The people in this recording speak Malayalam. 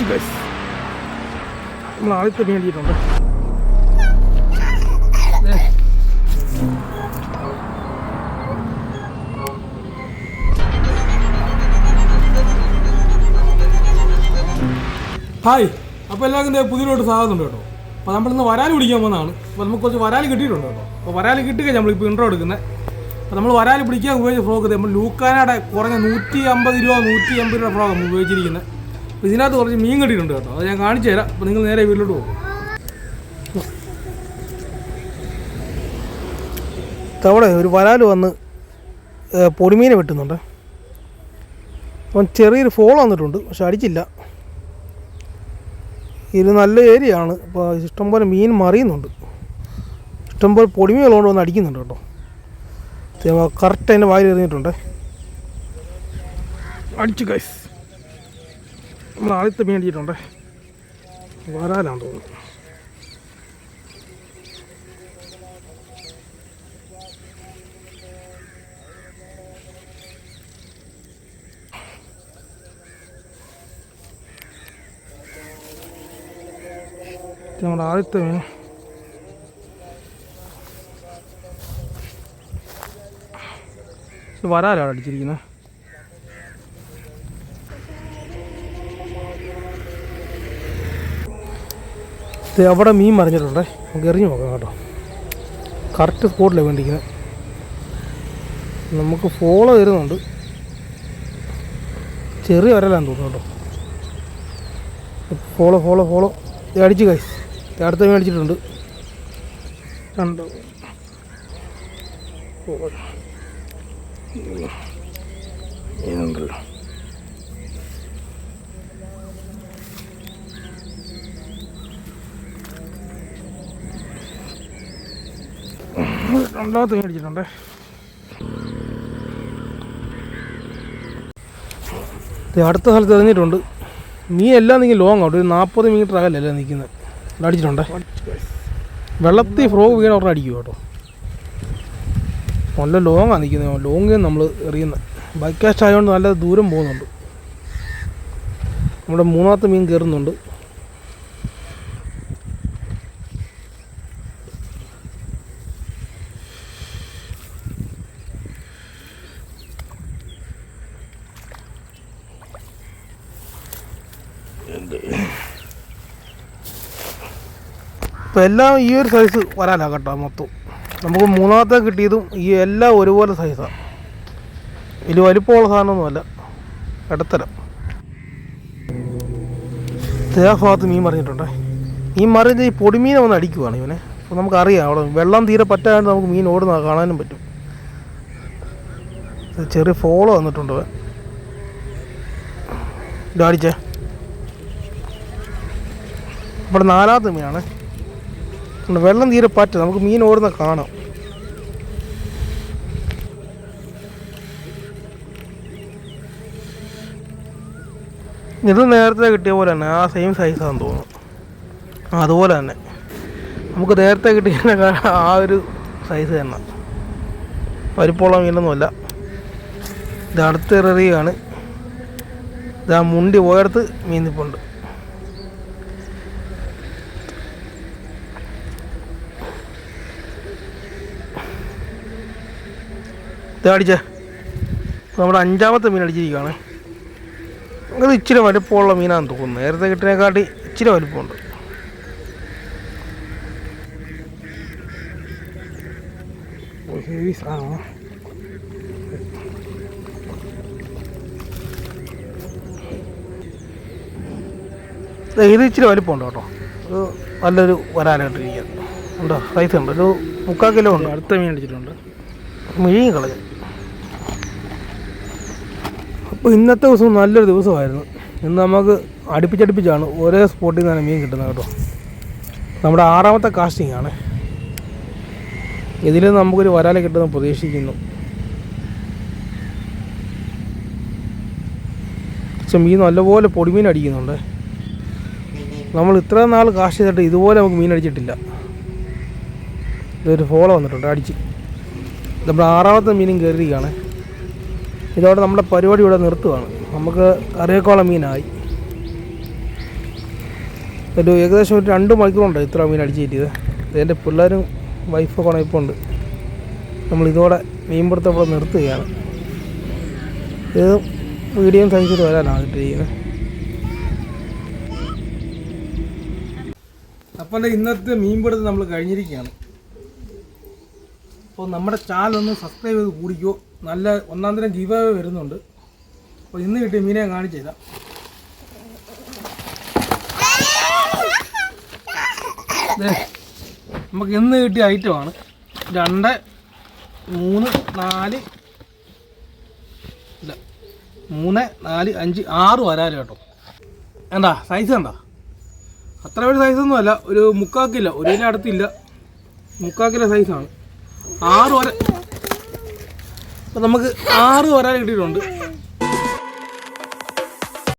ഗൈസ്, നമ്മൾ ആദ്യത്തെ മീൻ അടിച്ചിട്ടുണ്ട്. ഹായ്, അപ്പോൾ എല്ലാവർക്കും പുതിയതായിട്ട് സ്വാഗതമുണ്ട് കേട്ടോ. അപ്പോൾ നമ്മളിന്ന് വരാൽ പിടിക്കാൻ പോകുന്നതാണ്. അപ്പോൾ നമുക്ക് കുറച്ച് വരാൽ കിട്ടിയിട്ടുണ്ട് കേട്ടോ. അപ്പോൾ വരാൽ കിട്ടുക നമ്മളിപ്പോൾ ഇൻട്രോ എടുക്കുന്നത്. അപ്പോൾ നമ്മൾ വരാൽ പിടിക്കാൻ ഉപയോഗിച്ച ഫ്രോക്ക് നമ്മൾ ലൂക്കാനയുടെ കുറഞ്ഞ 150 രൂപ 180 രൂപ ഫ്രോക്ക് നമ്മൾ ഉപയോഗിച്ചിരിക്കുന്നത്. അപ്പോൾ ഇതിനകത്ത് കുറച്ച് മീൻ കിട്ടിയിട്ടുണ്ട് കേട്ടോ. അത് ഞാൻ കാണിച്ചു തരാം. അപ്പോൾ നിങ്ങൾ നേരെ വീട്ടിലോട്ട് പോകും. അവിടെ ഒരു വരാൽ വന്ന് പൊടിമീനെ വെട്ടുന്നുണ്ട്. അപ്പം ചെറിയൊരു ഫോൾ വന്നിട്ടുണ്ട്, പക്ഷെ അടിച്ചില്ല. ഇത് നല്ല ഏരിയ ആണ്. അപ്പോൾ ഇഷ്ടംപോലെ മീൻ മറിയുന്നുണ്ട്. ഇഷ്ടംപോലെ പൊടിമീനുള്ളതുകൊണ്ട് വന്ന് അടിക്കുന്നുണ്ട് കേട്ടോ. കറക്റ്റ് അതിൻ്റെ വായിൽ എറിഞ്ഞിട്ടുണ്ട്. അടിച്ചു ഗൈസ്, നമ്മൾ ആദ്യത്തെ മീൻ അടിച്ചിട്ടുണ്ട്. വരാലാന്ന് തോന്നുന്നു. നമ്മുടെ ആദ്യത്തെ മീൻ വരാലാണ് അടിച്ചിരിക്കുന്നത്. അവിടെ മീൻ മറിഞ്ഞിട്ടുണ്ടേ, നമുക്ക് എറിഞ്ഞു നോക്കാം കേട്ടോ. കറക്റ്റ് സ്പോട്ടിലാണ് വേണ്ടിയിരിക്കുന്നത്. നമുക്ക് ഫോളോ വരുന്നുണ്ട്. ചെറിയ വരലാന്ന് തോന്നുന്നു കേട്ടോ. ഫോളോ ഫോളോ ഫോളോ അടിച്ച് ഗൈസ്. അടുത്ത മീൻ അടിച്ചിട്ടുണ്ട്. കണ്ടോ, മീനുണ്ടല്ലോ. രണ്ടാമത്തെ മീൻ അടിച്ചിട്ടുണ്ടേ. അടുത്ത സ്ഥലത്ത് എറിഞ്ഞിട്ടുണ്ട്. മീൻ എല്ലാം നിങ്ങൾ ലോങ് ആവും. ഒരു 40 മീറ്റർ അകലല്ലേ നിൽക്കുന്നത്. അടിച്ചിട്ടുണ്ട്. വെള്ളത്തിൽ ഫ്രോഗ് വീണ ഉടനെ അടിക്കും കേട്ടോ. നല്ല ലോങ്ങാണ് നിൽക്കുന്നത്. ലോങ് നമ്മൾ എറിയുന്നത്. ബൈക്ക് കാസ്റ്റ് ആയതുകൊണ്ട് നല്ല ദൂരം പോകുന്നുണ്ട്. നമ്മുടെ മൂന്നാമത്തെ മീൻ കയറുന്നുണ്ട്. ഇപ്പോൾ എല്ലാം ഈ ഒരു സൈസ് വരാനാണ് കേട്ടോ. മൊത്തം നമുക്ക് മൂന്നാമത്തെ കിട്ടിയതും ഈ എല്ലാം ഒരുപോലെ സൈസാണ്. ഇതിൽ വലിപ്പമുള്ള സാധനമൊന്നുമല്ല, ഇടത്തരം. ഭാഗത്ത് മീൻ മറിഞ്ഞിട്ടുണ്ട്. മീൻ മറിഞ്ഞ ഈ പൊടിമീനെ വന്ന് അടിക്കുവാണ് ഇവനെ. അപ്പോൾ നമുക്കറിയാം അവിടെ വെള്ളം തീരെ പറ്റാണ്ട് നമുക്ക് മീൻ ഓടുന്ന കാണാനും പറ്റും. ചെറിയ ഫോളോ വന്നിട്ടുണ്ട്. ഇതടിച്ചേ. ഇവിടെ നാലാമത്തെ മീനാണ്. വെള്ളം തീരെ പറ്റും, നമുക്ക് മീൻ ഓടുന്ന കാണാം. ഇത് നേരത്തെ കിട്ടിയ പോലെ തന്നെ ആ സെയിം സൈസാണെന്ന് തോന്നുന്നു. അതുപോലെ തന്നെ നമുക്ക് നേരത്തെ കിട്ടിയ ആ ഒരു സൈസ് തന്നെ. പരിപ്പുള്ള മീനൊന്നുമല്ല. ഇത് അടുത്ത് എറിയുകയാണ്. ഇത് ആ മുണ്ടി പോയടുത്ത് മീൻ നിൽപ്പുണ്ട്. അടിച്ചേ. നമ്മുടെ അഞ്ചാമത്തെ മീൻ അടിച്ചിരിക്കുകയാണ്. അത് ഇച്ചിരി വലുപ്പമുള്ള മീനാണെന്ന് തോന്നുന്നു. നേരത്തെ കിട്ടിയതിനെക്കാട്ടി ഇച്ചിരി വലുപ്പമുണ്ട്. ഹെവി സാധനമാണ്. ഇത് ഇച്ചിരി വലുപ്പമുണ്ട് കേട്ടോ. അത് നല്ലൊരു വരാനായിട്ടിരിക്കുക ഉണ്ടോ. സൈസ് ഉണ്ട്. ഒരു 3/4 കിലോ ഉണ്ട്. അടുത്ത മീൻ അടിച്ചിട്ടുണ്ട്. മിഴിയും കളഞ്ഞു. അപ്പോൾ ഇന്നത്തെ ദിവസം നല്ലൊരു ദിവസമായിരുന്നു. ഇന്ന് നമുക്ക് അടുപ്പിച്ചടുപ്പിച്ചാണ് ഒരേ സ്പോട്ടിൽ നിന്നാണ് മീൻ കിട്ടുന്നത് കേട്ടോ. നമ്മുടെ 6ാമത്തെ കാസ്റ്റിംഗ് ആണ്. ഇതിൽ നമുക്കൊരു വരാല കിട്ടുമെന്ന് പ്രതീക്ഷിക്കുന്നു. പക്ഷെ മീൻ നല്ലപോലെ പൊടിമീൻ അടിക്കുന്നുണ്ട്. നമ്മൾ ഇത്ര നാൾ കാസ്റ്റ് ചെയ്തിട്ട് ഇതുപോലെ നമുക്ക് മീൻ അടിച്ചിട്ടില്ല. ഇതൊരു ഫോളോ വന്നിട്ടുണ്ട്, അടിച്ച്. നമ്മുടെ 6ാമത്തെ മീനും കയറിയിരിക്കുകയാണ്. ഇതോടെ നമ്മുടെ പരിപാടി ഇവിടെ നിർത്തുകയാണ്. നമുക്ക് കറിയേക്കോളം മീനായി. ഏകദേശം ഒരു 2 മണിക്കൂറുണ്ട് ഇത്ര മീൻ അടിച്ച് കയറ്റിയത്. എൻ്റെ പിള്ളേരും വൈഫൊക്കെ ഉണയിപ്പുണ്ട്. നമ്മളിതോടെ മീൻപിടുത്തം ഇവിടെ നിർത്തുകയാണ്. ഇത് മീഡിയം സൈസിൽ വരാനാണ് കിട്ടിയിരിക്കുന്നത്. അപ്പം ഇന്നത്തെ മീൻപിടുത്തം നമ്മൾ കഴിഞ്ഞിരിക്കുകയാണ്. അപ്പോൾ നമ്മുടെ ചാനലൊന്ന് സബ്സ്ക്രൈബ് ചെയ്ത് കൂടിക്കോ. നല്ല ഒന്നാം തരം ഗിവ് അവേ വരുന്നുണ്ട്. അപ്പോൾ ഇന്ന് കിട്ടിയ മീനെ കാണിച്ചു തരാം. നമുക്ക് ഇന്ന് കിട്ടിയ ഐറ്റമാണ് 2, 3, 4 ഇല്ല 3, 4, 5, 6 വരാല് കേട്ടോ. എന്താ സൈസ് കണ്ടാ? അത്ര വലിയ സൈസൊന്നുമല്ല, ഒരു 3/4 കിലോ, 1 കിലോ അടുത്തില്ല, 3/4 കിലോ സൈസാണ്. 6 വര. അപ്പം നമുക്ക് 6 വരാൽ കിട്ടിയിട്ടുണ്ട്.